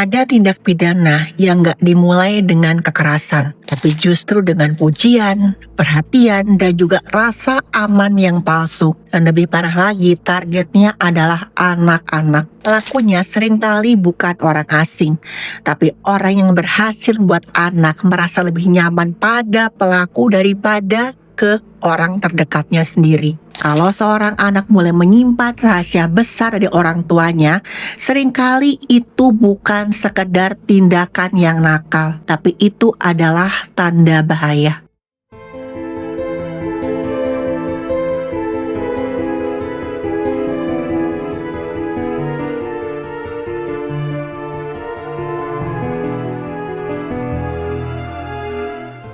Ada tindak pidana yang nggak dimulai dengan kekerasan, tapi justru dengan pujian, perhatian, dan juga rasa aman yang palsu. Dan lebih parah lagi, targetnya adalah anak-anak. Pelakunya seringkali bukan orang asing, tapi orang yang berhasil membuat anak merasa lebih nyaman pada pelaku daripada ke orang terdekatnya sendiri. Kalau seorang anak mulai menyimpan rahasia besar dari orang tuanya, seringkali itu bukan sekedar tindakan yang nakal, tapi itu adalah tanda bahaya.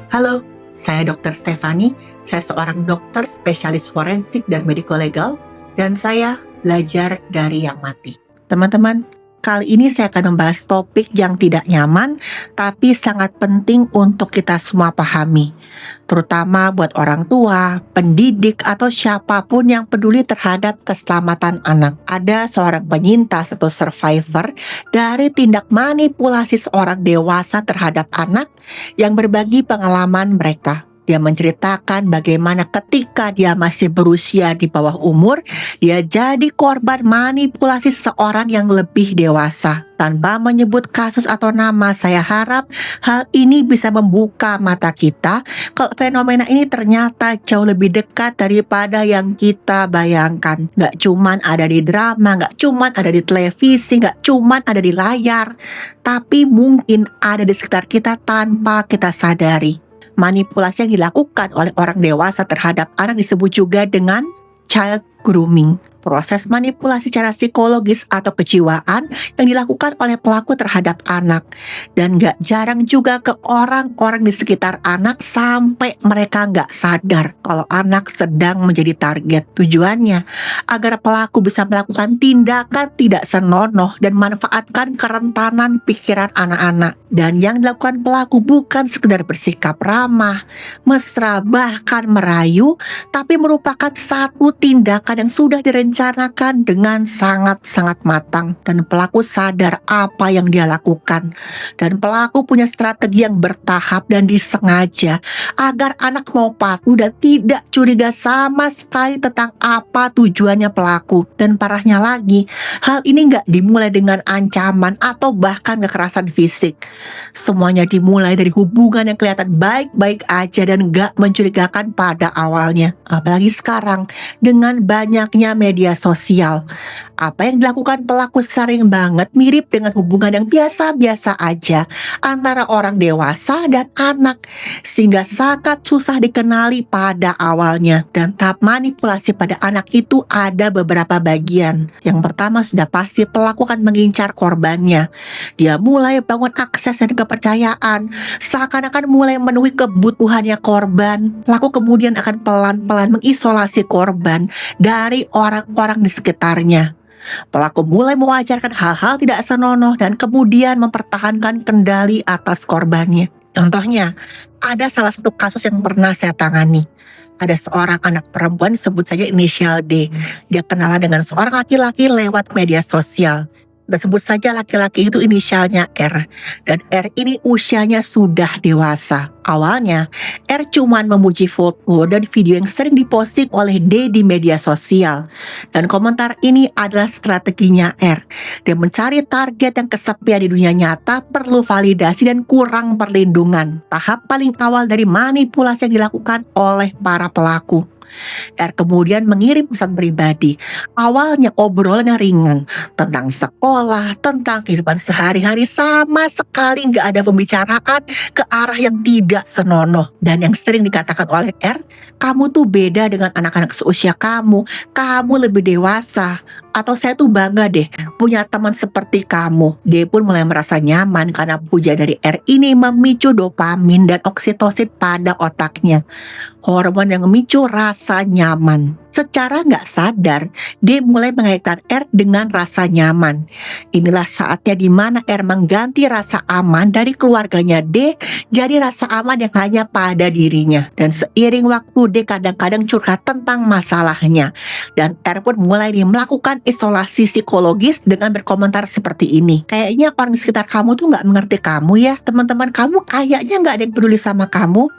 Halo, saya Dr. Stefani. Saya seorang dokter spesialis forensik dan medico legal, dan saya belajar dari yang mati. Teman-teman, kali ini saya akan membahas topik yang tidak nyaman, tapi sangat penting untuk kita semua pahami. Terutama buat orang tua, pendidik, atau siapapun yang peduli terhadap keselamatan anak. Ada seorang penyintas atau survivor dari tindak manipulasi seorang dewasa terhadap anak yang berbagi pengalaman mereka. Dia menceritakan bagaimana ketika dia masih berusia di bawah umur, dia jadi korban manipulasi seseorang yang lebih dewasa. Tanpa menyebut kasus atau nama, saya harap hal ini bisa membuka mata kita kalau fenomena ini ternyata jauh lebih dekat daripada yang kita bayangkan. Gak cuman ada di drama, gak cuman ada di televisi, gak cuman ada di layar, tapi mungkin ada di sekitar kita tanpa kita sadari. Manipulasi yang dilakukan oleh orang dewasa terhadap anak disebut juga dengan child grooming. Proses manipulasi secara psikologis atau kejiwaan yang dilakukan oleh pelaku terhadap anak. Dan gak jarang juga ke orang-orang di sekitar anak sampai mereka gak sadar kalau anak sedang menjadi target. Tujuannya agar pelaku bisa melakukan tindakan tidak senonoh dan manfaatkan kerentanan pikiran anak-anak. Dan yang dilakukan pelaku bukan sekedar bersikap ramah, mesra, bahkan merayu, tapi merupakan satu tindakan yang sudah direncanakan dengan sangat-sangat matang. Dan pelaku sadar apa yang dia lakukan. Dan pelaku punya strategi yang bertahap dan disengaja agar anak mau patuh dan tidak curiga sama sekali tentang apa tujuannya pelaku. Dan parahnya lagi, hal ini gak dimulai dengan ancaman atau bahkan kekerasan fisik. Semuanya dimulai dari hubungan yang kelihatan baik-baik aja dan gak mencurigakan pada awalnya. Apalagi sekarang dengan banyaknya media sosial. Apa yang dilakukan pelaku sering banget mirip dengan hubungan yang biasa-biasa aja antara orang dewasa dan anak, sehingga sangat susah dikenali pada awalnya. Dan tahap manipulasi pada anak itu ada beberapa bagian. Yang pertama, sudah pasti pelaku akan mengincar korbannya. Dia mulai bangun akses dan kepercayaan, seakan-akan mulai memenuhi kebutuhannya korban. Pelaku kemudian akan pelan-pelan mengisolasi korban dari orang-orang di sekitarnya. Pelaku mulai mewajarkan hal-hal tidak senonoh dan kemudian mempertahankan kendali atas korbannya. Contohnya, ada salah satu kasus yang pernah saya tangani. Ada seorang anak perempuan, sebut saja inisial D. Dia kenalan dengan seorang laki-laki lewat media sosial. Dan sebut saja laki-laki itu inisialnya R. Dan R ini usianya sudah dewasa. Awalnya, R cuman memuji foto dan video yang sering diposting oleh D di media sosial. Dan komentar ini adalah strateginya R. Dia mencari target yang kesepian di dunia nyata, perlu validasi dan kurang perlindungan. Tahap paling awal dari manipulasi yang dilakukan oleh para pelaku. R kemudian mengirim pesan pribadi. Awalnya obrolan yang ringan tentang sekolah, tentang kehidupan sehari-hari, sama sekali nggak ada pembicaraan ke arah yang tidak senonoh. Dan yang sering dikatakan oleh R, kamu tuh beda dengan anak-anak seusia kamu lebih dewasa. Atau saya tuh bangga deh punya teman seperti kamu. Dia pun mulai merasa nyaman karena puja dari R ini memicu dopamin dan oksitosin pada otaknya. Hormon yang memicu rasa nyaman. Secara nggak sadar, D mulai mengaitkan R dengan rasa nyaman. Inilah saatnya di mana R mengganti rasa aman dari keluarganya D jadi rasa aman yang hanya pada dirinya. Dan seiring waktu, D kadang-kadang curhat tentang masalahnya. Dan R pun mulai melakukan isolasi psikologis dengan berkomentar seperti ini. Kayaknya orang di sekitar kamu tuh nggak mengerti kamu ya. Teman-teman kamu kayaknya nggak ada yang peduli sama kamu.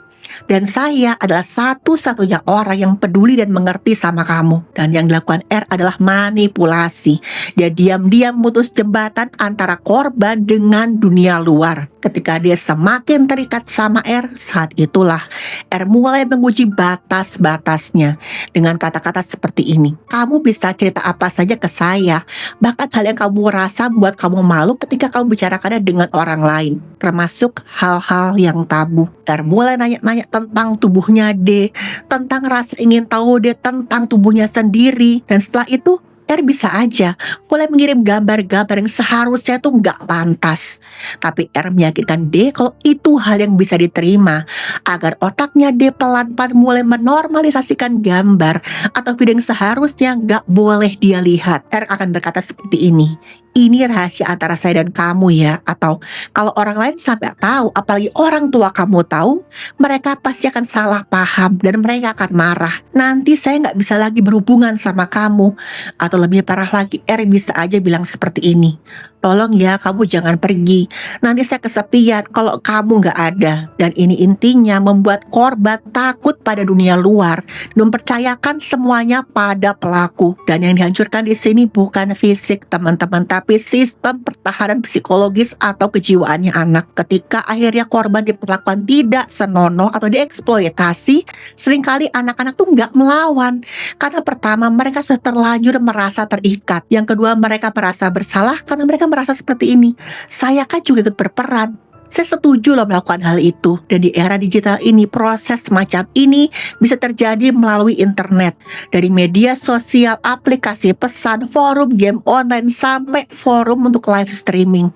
Dan saya adalah satu-satunya orang yang peduli dan mengerti sama kamu. Dan yang dilakukan R adalah manipulasi. Dia diam-diam memutus jembatan antara korban dengan dunia luar. Ketika dia semakin terikat sama R, saat itulah R mulai menguji batas-batasnya dengan kata-kata seperti ini. Kamu bisa cerita apa saja ke saya, bahkan hal yang kamu rasa buat kamu malu ketika kamu bicarakannya dengan orang lain, termasuk hal-hal yang tabu. R mulai nanya tentang tubuhnya D, tentang rasa ingin tahu D tentang tubuhnya sendiri. Dan setelah itu R bisa aja mulai mengirim gambar-gambar yang seharusnya tuh nggak pantas. Tapi R meyakinkan D kalau itu hal yang bisa diterima, agar otaknya D pelan-pelan mulai menormalisasikan gambar atau video yang seharusnya nggak boleh dia lihat. R akan berkata seperti ini rahasia antara saya dan kamu ya. Atau kalau orang lain sampai tahu, apalagi orang tua kamu tahu, mereka pasti akan salah paham dan mereka akan marah. Nanti saya nggak bisa lagi berhubungan sama kamu. Atau lebih parah lagi, R bisa aja bilang seperti ini. Tolong ya, kamu jangan pergi. Nanti saya kesepian kalau kamu nggak ada. Dan ini intinya membuat korban takut pada dunia luar dan mempercayakan semuanya pada pelaku. Dan yang dihancurkan di sini bukan fisik teman-teman, tapi sistem pertahanan psikologis atau kejiwaannya anak. Ketika akhirnya korban diperlakukan tidak senonoh atau dieksploitasi, seringkali anak-anak tuh nggak melawan. Karena pertama, mereka sudah terlanjur merasa terikat. Yang kedua, mereka merasa bersalah karena mereka merasa seperti ini. Saya kan juga ikut berperan. Saya setuju loh melakukan hal itu. Dan di era digital ini, proses semacam ini bisa terjadi melalui internet. Dari media sosial, aplikasi pesan, forum, game online, sampai forum untuk live streaming.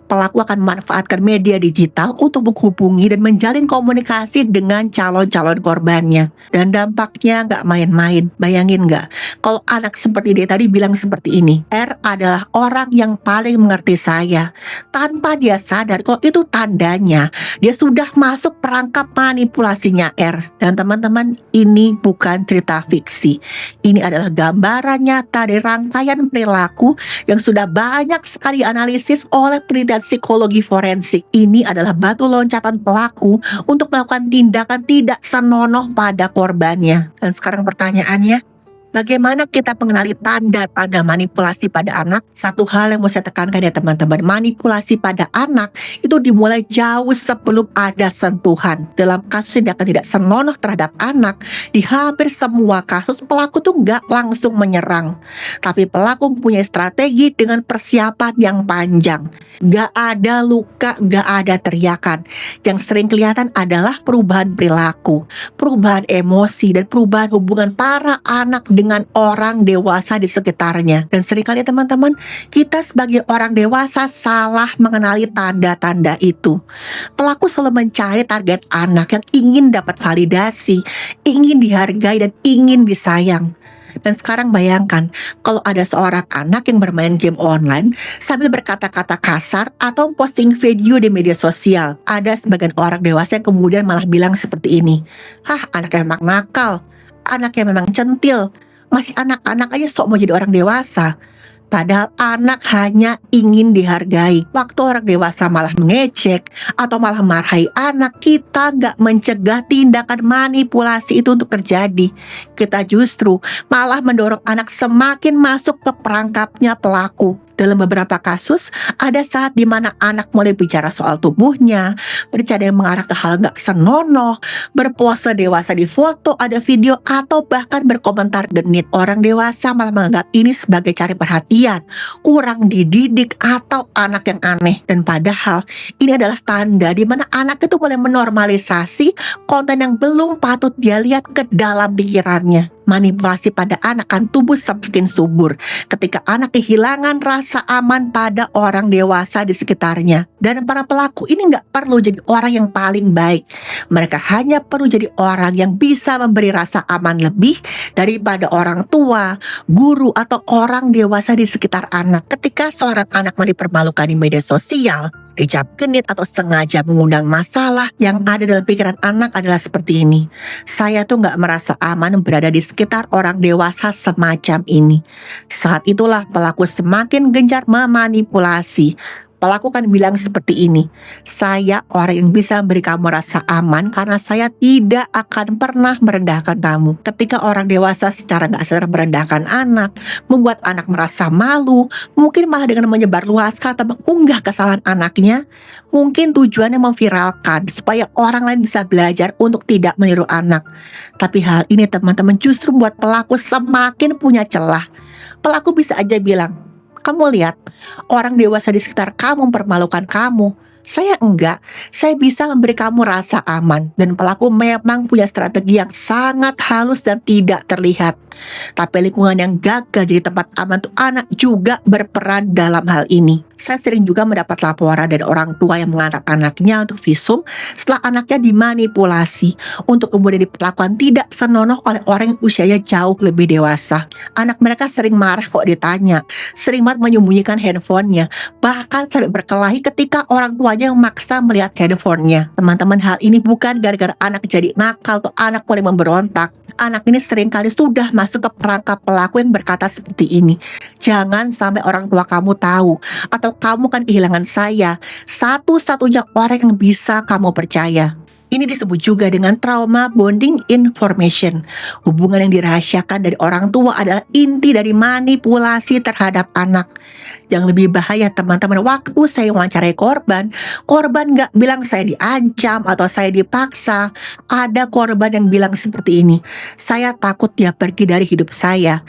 Pelaku akan memanfaatkan media digital untuk menghubungi dan menjalin komunikasi dengan calon-calon korbannya. Dan dampaknya nggak main-main. Bayangin nggak, kalau anak seperti dia tadi bilang seperti ini, R adalah orang yang paling mengerti saya. Tanpa dia sadar kalau itu tandanya dia sudah masuk perangkap manipulasinya R. Dan teman-teman, ini bukan cerita fiksi. Ini adalah gambaran nyata dari rangkaian perilaku yang sudah banyak sekali dianalisis oleh penelitian psikologi forensik. Ini adalah batu loncatan pelaku untuk melakukan tindakan tidak senonoh pada korbannya. Dan sekarang pertanyaannya, bagaimana kita mengenali tanda-tanda manipulasi pada anak? Satu hal yang mau saya tekankan ya teman-teman, manipulasi pada anak itu dimulai jauh sebelum ada sentuhan. Dalam kasus tindakan tidak senonoh terhadap anak, di hampir semua kasus pelaku tuh nggak langsung menyerang. Tapi pelaku mempunyai strategi dengan persiapan yang panjang. Nggak ada luka, nggak ada teriakan. Yang sering kelihatan adalah perubahan perilaku, perubahan emosi, dan perubahan hubungan para anak dengan orang dewasa di sekitarnya. Dan seringkali teman-teman, kita sebagai orang dewasa salah mengenali tanda-tanda itu. Pelaku selalu mencari target anak yang ingin dapat validasi, ingin dihargai, dan ingin disayang. Dan sekarang bayangkan, kalau ada seorang anak yang bermain game online sambil berkata-kata kasar atau posting video di media sosial. Ada sebagian orang dewasa yang kemudian malah bilang seperti ini, "Hah, anaknya memang nakal, anaknya memang centil, masih anak-anak aja sok mau jadi orang dewasa." Padahal anak hanya ingin dihargai. Waktu orang dewasa malah mengejek atau malah marahi anak, kita gak mencegah tindakan manipulasi itu untuk terjadi. Kita justru malah mendorong anak semakin masuk ke perangkapnya pelaku. Dalam beberapa kasus, ada saat di mana anak mulai bicara soal tubuhnya, bercanda yang mengarah ke hal gak senonoh, berpose dewasa di foto, ada video, atau bahkan berkomentar genit. Orang dewasa malah menganggap ini sebagai cari perhatian, kurang dididik, atau anak yang aneh. Dan padahal ini adalah tanda di mana anak itu mulai menormalisasi konten yang belum patut dia lihat ke dalam pikirannya. manipulasi pada anak akan tumbuh semakin subur ketika anak kehilangan rasa aman pada orang dewasa di sekitarnya. Dan para pelaku ini nggak perlu jadi orang yang paling baik. Mereka hanya perlu jadi orang yang bisa memberi rasa aman lebih daripada orang tua, guru, atau orang dewasa di sekitar anak. Ketika seorang anak dipermalukan di media sosial, dicap genit, atau sengaja mengundang masalah, yang ada dalam pikiran anak adalah seperti ini: saya tuh nggak merasa aman berada di sekitar orang dewasa semacam ini. Saat itulah pelaku semakin gencar memanipulasi. Pelaku kan bilang seperti ini: saya orang yang bisa beri kamu rasa aman karena saya tidak akan pernah merendahkan kamu. Ketika orang dewasa secara gak sadar merendahkan anak, membuat anak merasa malu, mungkin malah dengan menyebarluaskan atau mengunggah kesalahan anaknya, mungkin tujuannya memviralkan supaya orang lain bisa belajar untuk tidak meniru anak. Tapi hal ini teman-teman justru membuat pelaku semakin punya celah. Pelaku bisa aja bilang, kamu lihat, orang dewasa di sekitar kamu mempermalukan kamu. Saya enggak, saya bisa memberi kamu rasa aman. Dan pelaku memang punya strategi yang sangat halus dan tidak terlihat. Tapi lingkungan yang gagal jadi tempat aman untuk anak juga berperan dalam hal ini. Saya sering juga mendapat laporan dari orang tua yang mengantar anaknya untuk visum setelah anaknya dimanipulasi untuk kemudian diperlakukan tidak senonoh oleh orang yang usianya jauh lebih dewasa. Anak mereka sering marah kok ditanya, sering banget menyembunyikan handphonenya, bahkan sampai berkelahi ketika orang tuanya yang maksa melihat handphonenya. Teman-teman, hal ini bukan gara-gara anak jadi nakal atau anak mulai memberontak. Anak ini seringkali sudah masuk ke perangkap pelaku yang berkata seperti ini: jangan sampai orang tua kamu tahu, atau kamu kan kehilangan saya, satu-satunya orang yang bisa kamu percaya. Ini disebut juga dengan trauma bonding information. Hubungan yang dirahasiakan dari orang tua adalah inti dari manipulasi terhadap anak. Yang lebih bahaya teman-teman, waktu saya wawancarai korban gak bilang saya diancam atau saya dipaksa. Ada korban yang bilang seperti ini: saya takut dia pergi dari hidup saya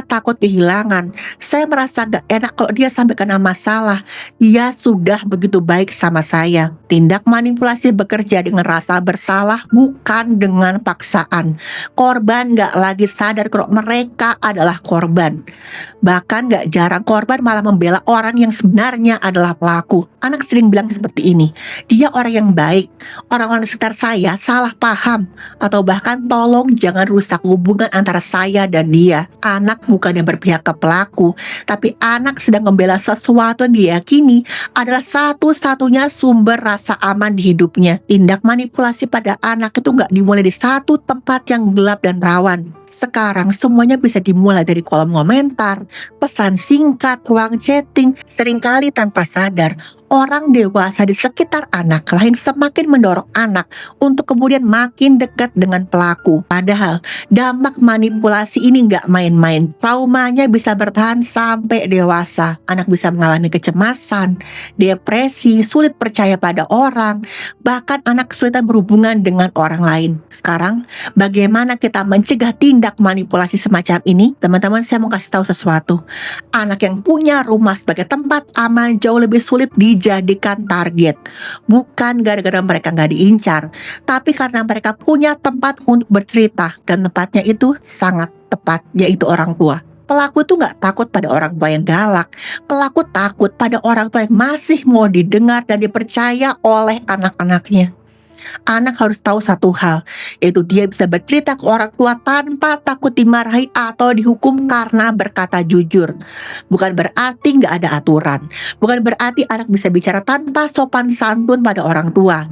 takut kehilangan, saya merasa gak enak kalau dia sampai kena masalah, dia sudah begitu baik sama saya. Tindak manipulasi bekerja dengan rasa bersalah, bukan dengan paksaan. Korban gak lagi sadar kalau mereka adalah korban. Bahkan gak jarang korban malah membela orang yang sebenarnya adalah pelaku. Anak sering bilang seperti ini: dia orang yang baik, orang-orang di sekitar saya salah paham, atau bahkan tolong jangan rusak hubungan antara saya dan dia. Anak bukannya berpihak ke pelaku, tapi anak sedang membela sesuatu yang diyakini adalah satu-satunya sumber rasa aman di hidupnya. Tindak manipulasi pada anak itu gak dimulai di satu tempat yang gelap dan rawan. Sekarang semuanya bisa dimulai dari kolom komentar, pesan singkat, ruang chatting. Seringkali tanpa sadar, orang dewasa di sekitar anak lain semakin mendorong anak untuk kemudian makin dekat dengan pelaku. Padahal dampak manipulasi ini gak main-main. Traumanya bisa bertahan sampai dewasa. Anak bisa mengalami kecemasan, depresi, sulit percaya pada orang, bahkan anak kesulitan berhubungan dengan orang lain. Sekarang, bagaimana kita mencegah tindak manipulasi semacam ini? Teman-teman, saya mau kasih tahu sesuatu. Anak yang punya rumah sebagai tempat aman jauh lebih sulit dijadikan target. Bukan gara-gara mereka gak diincar, tapi karena mereka punya tempat untuk bercerita, dan tempatnya itu sangat tepat, yaitu orang tua. Pelaku itu gak takut pada orang tua yang galak. Pelaku takut pada orang tua yang masih mau didengar dan dipercaya oleh anak-anaknya. Anak harus tahu satu hal, yaitu dia bisa bercerita ke orang tua tanpa takut dimarahi atau dihukum karena berkata jujur. Bukan berarti gak ada aturan. Bukan berarti anak bisa bicara tanpa sopan santun pada orang tua.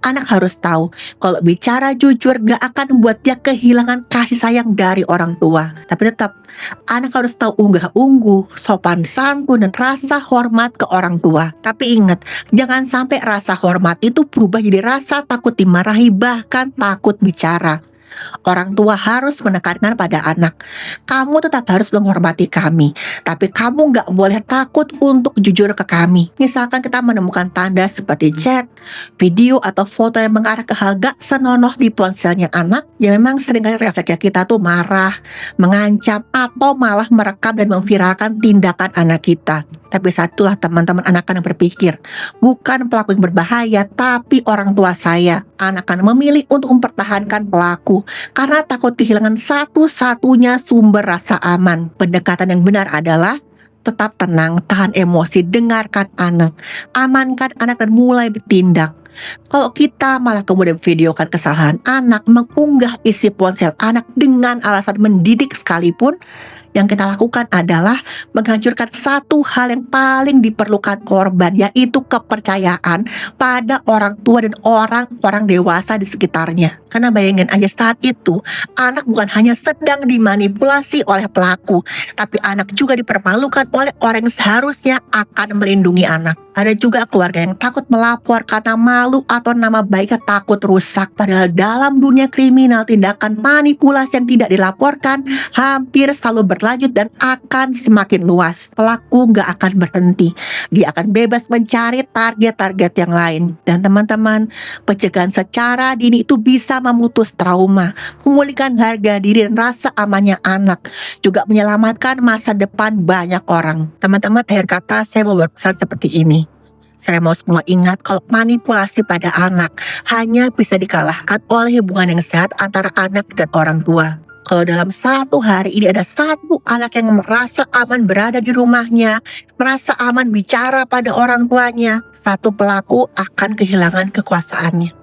Anak harus tahu kalau bicara jujur gak akan membuat dia kehilangan kasih sayang dari orang tua. Tapi tetap, anak harus tahu unggah-ungguh, sopan santun, dan rasa hormat ke orang tua. Tapi ingat, jangan sampai rasa hormat itu berubah jadi rasa takut dimarahi, bahkan takut bicara. Orang tua harus menekankan pada anak, kamu tetap harus menghormati kami, tapi kamu gak boleh takut untuk jujur ke kami. Misalkan kita menemukan tanda seperti chat, video, atau foto yang mengarah ke hal gak senonoh di ponselnya anak, ya memang seringkali refleksnya kita tuh marah, mengancam, atau malah merekam dan memviralkan tindakan anak kita. Tapi satulah teman-teman, anak akan berpikir, bukan pelaku yang berbahaya, tapi orang tua saya. Anak akan memilih untuk mempertahankan pelaku karena takut kehilangan satu-satunya sumber rasa aman. Pendekatan yang benar adalah tetap tenang, tahan emosi, dengarkan anak, amankan anak dan mulai bertindak. Kalau kita malah kemudian videokan kesalahan anak, mengunggah isi ponsel anak dengan alasan mendidik sekalipun, yang kita lakukan adalah menghancurkan satu hal yang paling diperlukan korban, yaitu kepercayaan pada orang tua dan orang-orang dewasa di sekitarnya. Karena bayangin aja, saat itu anak bukan hanya sedang dimanipulasi oleh pelaku, tapi anak juga dipermalukan oleh orang yang seharusnya akan melindungi anak. Ada juga keluarga yang takut melapor karena malu atau nama baiknya takut rusak. Padahal dalam dunia kriminal, tindakan manipulasi yang tidak dilaporkan hampir selalu berlanjut dan akan semakin luas. Pelaku nggak akan berhenti. Dia akan bebas mencari target-target yang lain. Dan teman-teman, pencegahan secara dini itu bisa memutus trauma, memulihkan harga diri dan rasa amannya anak, juga menyelamatkan masa depan banyak orang. Teman-teman, akhir kata saya mau berpesan seperti ini. Saya mau semua ingat kalau manipulasi pada anak hanya bisa dikalahkan oleh hubungan yang sehat antara anak dan orang tua. Kalau dalam satu hari ini ada satu anak yang merasa aman berada di rumahnya, merasa aman bicara pada orang tuanya, satu pelaku akan kehilangan kekuasaannya.